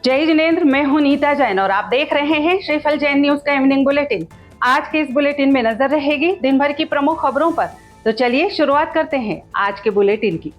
जय जिनेन्द्र, मैं हूं नीता जैन और आप देख रहे हैं श्रीफल जैन न्यूज का इवनिंग बुलेटिन। आज के इस बुलेटिन में नजर रहेगी दिन भर की प्रमुख खबरों पर। तो चलिए शुरुआत करते हैं आज के बुलेटिन की।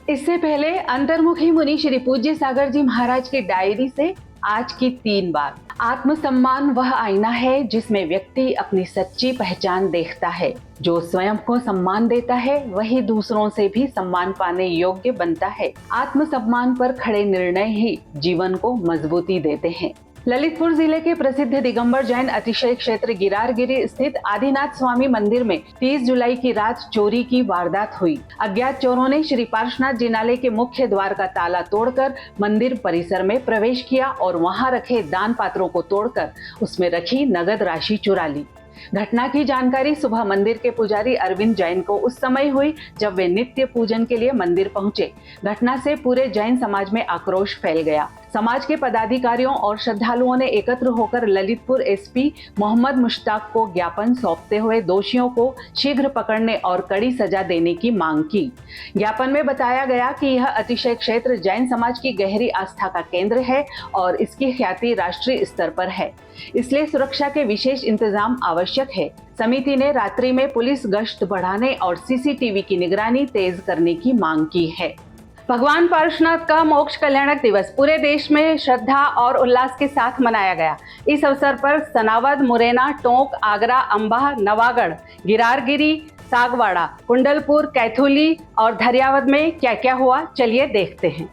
इससे पहले अंतर्मुखी मुनि श्री पूज्य सागर जी महाराज की डायरी से आज की 3 बात। आत्मसम्मान वह आईना है जिसमें व्यक्ति अपनी सच्ची पहचान देखता है। जो स्वयं को सम्मान देता है वही दूसरों से भी सम्मान पाने योग्य बनता है। आत्मसम्मान पर खड़े निर्णय ही जीवन को मजबूती देते हैं। ललितपुर जिले के प्रसिद्ध दिगंबर जैन अतिशय क्षेत्र गिरारगिरी स्थित आदिनाथ स्वामी मंदिर में 30 जुलाई की रात चोरी की वारदात हुई। अज्ञात चोरों ने श्री पार्श्वनाथ जिनालय के मुख्य द्वार का ताला तोड़कर मंदिर परिसर में प्रवेश किया और वहां रखे दान पात्रों को तोड़कर उसमें रखी नगद राशि चुरा ली। घटना की जानकारी सुबह मंदिर के पुजारी अरविंद जैन को उस समय हुई जब वे नित्य पूजन के लिए मंदिर पहुंचे। घटना से पूरे जैन समाज में आक्रोश फैल गया। समाज के पदाधिकारियों और श्रद्धालुओं ने एकत्र होकर ललितपुर एसपी मोहम्मद मुश्ताक को ज्ञापन सौंपते हुए दोषियों को शीघ्र पकड़ने और कड़ी सजा देने की मांग की। ज्ञापन में बताया गया कि यह अतिशय क्षेत्र जैन समाज की गहरी आस्था का केंद्र है और इसकी ख्याति राष्ट्रीय स्तर पर है, इसलिए सुरक्षा के विशेष इंतजाम आवश्यक है। समिति ने रात्रि में पुलिस गश्त बढ़ाने और सीसीटीवी की निगरानी तेज करने की मांग की है। भगवान पार्श्वनाथ का मोक्ष कल्याणक दिवस पूरे देश में श्रद्धा और उल्लास के साथ मनाया गया। इस अवसर पर सनावद, मुरैना, टोंक, आगरा, अंबाह, नवागढ़, गिरारगिरी, सागवाड़ा, कुंडलपुर, कैथुली और धरियावद में क्या क्या हुआ, चलिए देखते हैं।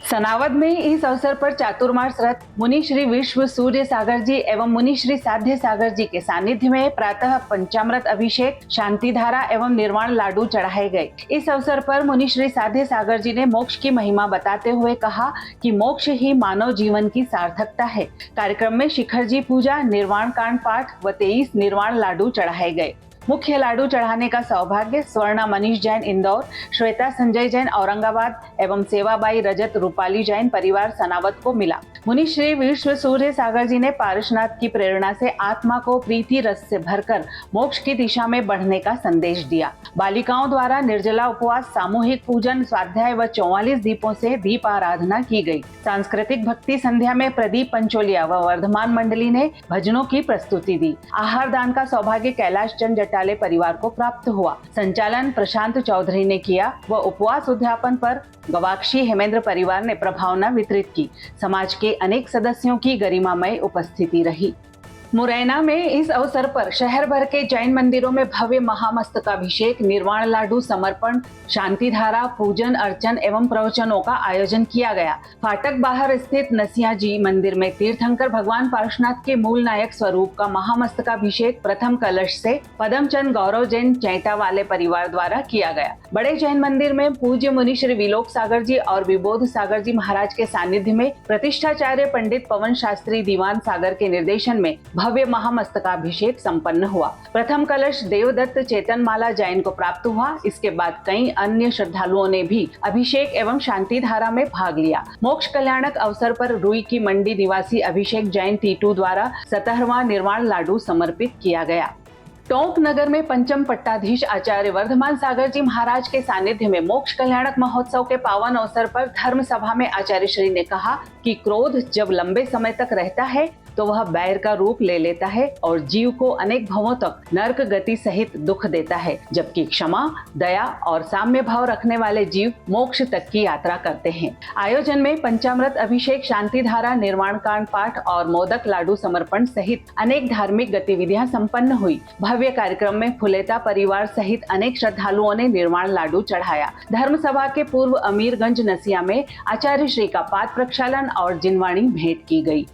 सनावद में इस अवसर पर चातुर्मास रथ मुनि श्री विश्व सूर्य सागर जी एवं मुनि श्री साध्य सागर जी के सानिध्य में प्रातः पंचामृत अभिषेक, शांति धारा एवं निर्वाण लाडू चढ़ाए गए। इस अवसर पर मुनि श्री साध्य सागर जी ने मोक्ष की महिमा बताते हुए कहा कि मोक्ष ही मानव जीवन की सार्थकता है। कार्यक्रम में शिखर जी पूजा, निर्वाण कांड पाठ व 23 निर्वाण लाडू चढ़ाए गए। मुख्य लाडू चढ़ाने का सौभाग्य स्वर्णा मनीष जैन इंदौर, श्वेता संजय जैन औरंगाबाद एवं सेवाबाई रजत रूपाली जैन परिवार सनावद को मिला। मुनि श्री विश्व सूर्य सागर जी ने पार्श्वनाथ की प्रेरणा से आत्मा को प्रीति रस से भरकर मोक्ष की दिशा में बढ़ने का संदेश दिया। बालिकाओं द्वारा निर्जला उपवास, सामूहिक पूजन, स्वाध्याय व 44 दीपों से दीप आराधना की गई। सांस्कृतिक भक्ति संध्या में प्रदीप पंचोलिया व वर्धमान मंडली ने भजनों की प्रस्तुति दी। आहार दान का सौभाग्य कैलाश चंद जटाले परिवार को प्राप्त हुआ। संचालन प्रशांत चौधरी ने किया व उपवास उद्यापन पर गवाक्षी हेमेंद्र परिवार ने प्रभावना वितरित की। समाज के अनेक सदस्यों की गरिमामय उपस्थिति रही। मुरैना में इस अवसर पर शहर भर के जैन मंदिरों में भव्य महामस्तकाभिषेक, निर्वाण लाडू समर्पण, शांति धारा, पूजन अर्चन एवं प्रवचनों का आयोजन किया गया। फाटक बाहर स्थित नसिया जी मंदिर में तीर्थंकर भगवान पार्श्वनाथ के मूल नायक स्वरूप का महामस्तकाभिषेक प्रथम कलश से पदमचंद गौरव जैन चैता वाले परिवार द्वारा किया गया। बड़े जैन मंदिर में पूज्य मुनि श्री विलोक सागर जी और विबोध सागर जी महाराज के सानिध्य में प्रतिष्ठाचार्य पंडित पवन शास्त्री दीवान सागर के निर्देशन में भव्य महामस्तकाभिषेक संपन्न हुआ। प्रथम कलश देवदत्त चेतनमाला जैन को प्राप्त हुआ। इसके बाद कई अन्य श्रद्धालुओं ने भी अभिषेक एवं शांति धारा में भाग लिया। मोक्ष कल्याणक अवसर पर रुई की मंडी निवासी अभिषेक जैन टीटू द्वारा 17वां निर्वाण लाडू समर्पित किया गया। टोंक नगर में पंचम पट्टाधीश आचार्य वर्धमान सागर जी महाराज के सानिध्य में मोक्ष कल्याणक महोत्सव के पावन अवसर पर धर्म सभा में आचार्य श्री ने कहा कि क्रोध जब लंबे समय तक रहता है तो वह बैर का रूप ले लेता है और जीव को अनेक भवों तक नरक गति सहित दुख देता है, जबकि क्षमा, दया और साम्य भाव रखने वाले जीव मोक्ष तक की यात्रा करते हैं। आयोजन में पंचामृत अभिषेक, शांति धारा, निर्वाण कांड पाठ और मोदक लाडू समर्पण सहित अनेक धार्मिक गतिविधियां संपन्न हुई। भव्य कार्यक्रम में फुलेता परिवार सहित अनेक श्रद्धालुओं ने निर्वाण लाडू चढ़ाया। धर्म सभा के पूर्व अमीरगंज नसिया में आचार्य श्री का पाद प्रक्षालन और जिनवाणी भेंट की गई।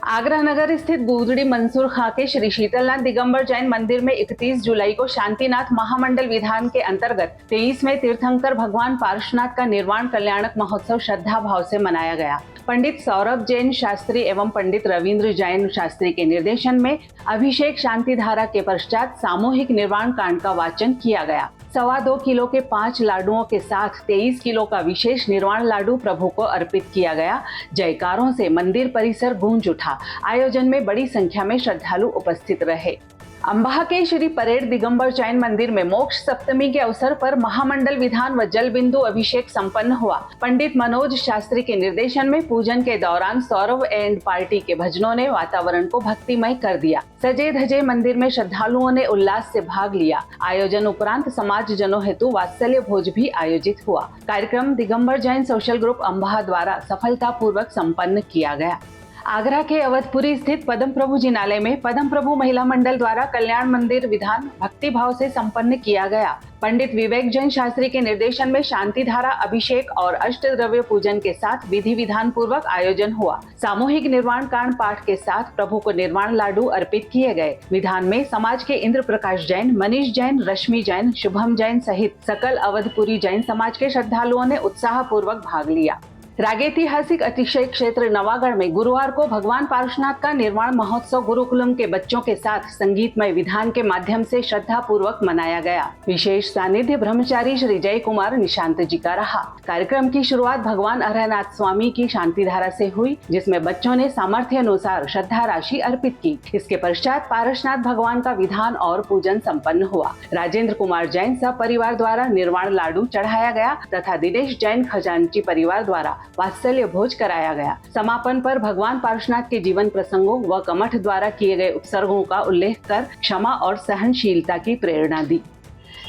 आगरा नगर स्थित गुदड़ी मंसूर खां के श्री शीतलनाथ दिगंबर जैन मंदिर में 31 जुलाई को शांतिनाथ महामंडल विधान के अंतर्गत 23वें तीर्थंकर भगवान पार्श्वनाथ का निर्वाण कल्याणक महोत्सव श्रद्धा भाव से मनाया गया। पंडित सौरभ जैन शास्त्री एवं पंडित रविंद्र जैन शास्त्री के निर्देशन में अभिषेक, शांति धारा के पश्चात सामूहिक निर्वाण कांड का वाचन किया गया। 2.25 किलो के 5 लाडुओं के साथ 23 किलो का विशेष निर्वाण लाडू प्रभु को अर्पित किया गया। जयकारों से मंदिर परिसर गूंज उठा। आयोजन में बड़ी संख्या में श्रद्धालु उपस्थित रहे। अंबाह के श्री परेड दिगंबर जैन मंदिर में मोक्ष सप्तमी के अवसर पर महामंडल विधान व जल बिंदु अभिषेक संपन्न हुआ। पंडित मनोज शास्त्री के निर्देशन में पूजन के दौरान सौरव एंड पार्टी के भजनों ने वातावरण को भक्तिमय कर दिया। सजे धजे मंदिर में श्रद्धालुओं ने उल्लास से भाग लिया। आयोजन उपरांत समाज जनों हेतु वात्सल्य भोज भी आयोजित हुआ। कार्यक्रम दिगंबर जैन सोशल ग्रुप अंबाह द्वारा सफलतापूर्वक संपन्न किया गया। आगरा के अवधपुरी स्थित पद्म प्रभु जिनालय में पद्म प्रभु महिला मंडल द्वारा कल्याण मंदिर विधान भक्ति भाव से संपन्न किया गया। पंडित विवेक जैन शास्त्री के निर्देशन में शांति धारा अभिषेक और अष्ट द्रव्य पूजन के साथ विधि विधान पूर्वक आयोजन हुआ। सामूहिक निर्वाण कांड पाठ के साथ प्रभु को निर्वाण लाडू अर्पित किए गए। विधान में समाज के इंद्र प्रकाश जैन, मनीष जैन, रश्मि जैन, शुभम जैन सहित सकल अवधपुरी जैन समाज के श्रद्धालुओं ने उत्साह पूर्वक भाग लिया। रागैतिहासिक अतिशय क्षेत्र नवागढ़ में गुरुवार को भगवान पार्श्वनाथ का निर्वाण महोत्सव गुरुकुलम के बच्चों के साथ संगीतमय विधान के माध्यम से श्रद्धा पूर्वक मनाया गया। विशेष सानिध्य ब्रह्मचारी श्री जय कुमार निशांत जी का रहा। कार्यक्रम की शुरुआत भगवान अरहनाथ स्वामी की शांति धारा से हुई, जिसमें बच्चों ने सामर्थ्य अनुसार श्रद्धा राशि अर्पित की। इसके पश्चात पारसनाथ भगवान का विधान और पूजन संपन्न हुआ। राजेंद्र कुमार जैन सपरिवार द्वारा निर्वाण लाडू चढ़ाया गया तथा दिनेश जैन खजांची परिवार द्वारा वात्सल्य भोज कराया गया। समापन पर भगवान पार्श्वनाथ के जीवन प्रसंगों व कमठ द्वारा किए गए उपसर्गों का उल्लेख कर क्षमा और सहनशीलता की प्रेरणा दी।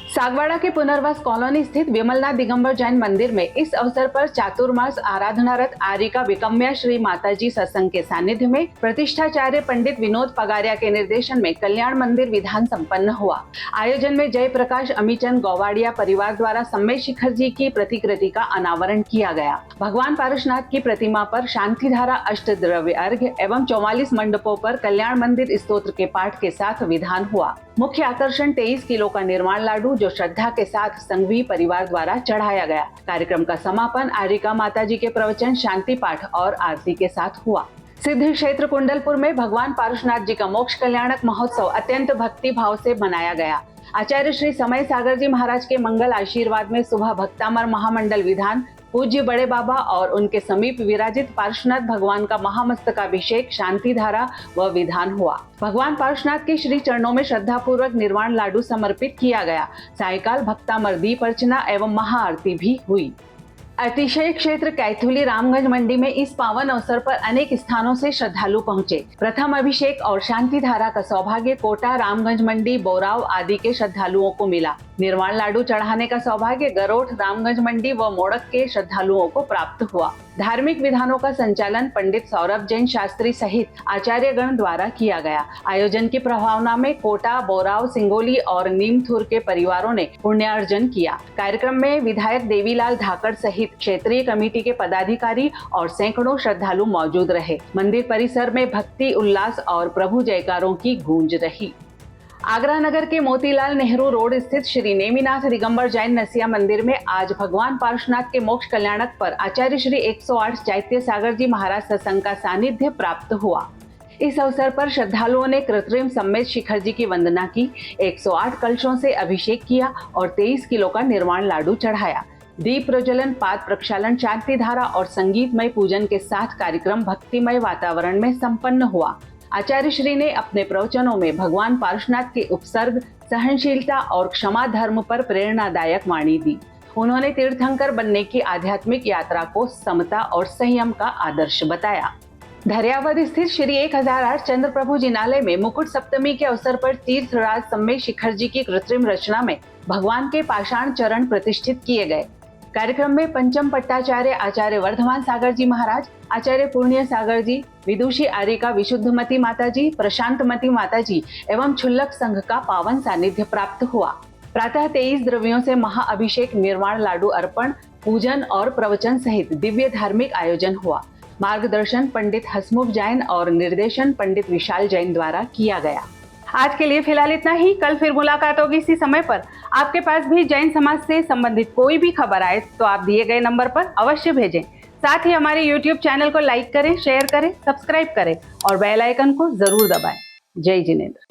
सागवाड़ा के पुनर्वास कॉलोनी स्थित विमलनाथ दिगंबर जैन मंदिर में इस अवसर पर चातुर्मास आराधनारत आर्यिका विकम्या श्री माताजी सत्संग के सानिध्य में प्रतिष्ठाचार्य पंडित विनोद पगारिया के निर्देशन में कल्याण मंदिर विधान संपन्न हुआ। आयोजन में जय प्रकाश अमीचंद गौवाड़िया परिवार द्वारा सम्मेद शिखर जी की प्रतिकृति का अनावरण किया गया। भगवान पारसनाथ की प्रतिमा पर शांति धारा अष्ट द्रव्य अर्घ्य एवं 44 मंडपों पर कल्याण मंदिर स्तोत्र के पाठ के साथ विधान हुआ। मुख्य आकर्षण 23 किलो का निर्वाण लाडू जो श्रद्धा के साथ संघवी परिवार द्वारा चढ़ाया गया। कार्यक्रम का समापन आर्यिका माताजी के प्रवचन, शांति पाठ और आरती के साथ हुआ। सिद्ध क्षेत्र कुंडलपुर में भगवान पार्श्वनाथ जी का मोक्ष कल्याणक महोत्सव अत्यंत भक्ति भाव से मनाया गया। आचार्य श्री समय सागर जी महाराज के मंगल आशीर्वाद में सुबह भक्तामर महामंडल विधान, पूज्य बड़े बाबा और उनके समीप विराजित पार्श्वनाथ भगवान का महामस्तकाभिषेक, शांति धारा व विधान हुआ। भगवान पार्श्वनाथ के श्री चरणों में श्रद्धा पूर्वक निर्वाण लाडू समर्पित किया गया। सायकाल भक्तामर दीप अर्चना एवं महाआरती भी हुई। अतिशय क्षेत्र कैथुली रामगंज मंडी में इस पावन अवसर पर अनेक स्थानों से श्रद्धालु पहुंचे। प्रथम अभिषेक और शांति धारा का सौभाग्य कोटा, रामगंज मंडी, बोराव आदि के श्रद्धालुओं को मिला। निर्वाण लाडू चढ़ाने का सौभाग्य गरोठ, रामगंज मंडी व मोड़क के श्रद्धालुओं को प्राप्त हुआ। धार्मिक विधानों का संचालन पंडित सौरभ जैन शास्त्री सहित आचार्यगण द्वारा किया गया। आयोजन की प्रभावना में कोटा, बोराव, सिंगोली और नीमथुर के परिवारों ने पुण्यार्जन किया। कार्यक्रम में विधायक देवीलाल धाकड़ सहित क्षेत्रीय कमेटी के पदाधिकारी और सैकड़ों श्रद्धालु मौजूद रहे। मंदिर परिसर में भक्ति, उल्लास और प्रभु जयकारों की गूंज रही। आगरा नगर के मोतीलाल नेहरू रोड स्थित श्री नेमिनाथ दिगंबर जैन नसिया मंदिर में आज भगवान पार्श्वनाथ के मोक्ष कल्याणक पर आचार्य श्री 108 चैत्य सागर जी महाराज सत्संग का सानिध्य प्राप्त हुआ। इस अवसर पर श्रद्धालुओं ने कृत्रिम सम्मेद शिखर जी की वंदना की, 108 कलशों से अभिषेक किया और 23 किलो का निर्वाण लाडू चढ़ाया। दीप प्रज्वलन, पाद प्रक्षालन, शांति धारा और संगीतमय पूजन के साथ कार्यक्रम भक्तिमय वातावरण में संपन्न हुआ। आचार्य श्री ने अपने प्रवचनों में भगवान पार्श्वनाथ के उपसर्ग, सहनशीलता और क्षमा धर्म पर प्रेरणादायक वाणी दी। उन्होंने तीर्थंकर बनने की आध्यात्मिक यात्रा को समता और संयम का आदर्श बताया। धैर्यावद स्थित श्री 1008 चंद्र प्रभु जिनालय में मुकुट सप्तमी के अवसर पर तीर्थराज सम्मेद शिखर जी की कृत्रिम रचना में भगवान के पाषाण चरण प्रतिष्ठित किए गए। कार्यक्रम में पंचम पट्टाचार्य आचार्य वर्धमान सागर जी महाराज, आचार्य पुण्य सागर जी, विदुषी आर्यिका विशुद्धमती माताजी, प्रशांतमती माताजी एवं क्षुल्लक संघ का पावन सानिध्य प्राप्त हुआ। प्रातः 23 द्रव्यों से महाअभिषेक, निर्वाण लाडू अर्पण, पूजन और प्रवचन सहित दिव्य धार्मिक आयोजन हुआ। मार्गदर्शन पंडित हसमुख जैन और निर्देशन पंडित विशाल जैन द्वारा किया गया। आज के लिए फिलहाल इतना ही। कल फिर मुलाकात होगी इसी समय पर। आपके पास भी जैन समाज से संबंधित कोई भी खबर आए तो आप दिए गए नंबर पर अवश्य भेजें। साथ ही हमारे YouTube चैनल को लाइक करें, शेयर करें, सब्सक्राइब करें और बेल आइकन को जरूर दबाएं। जय जिनेंद्र।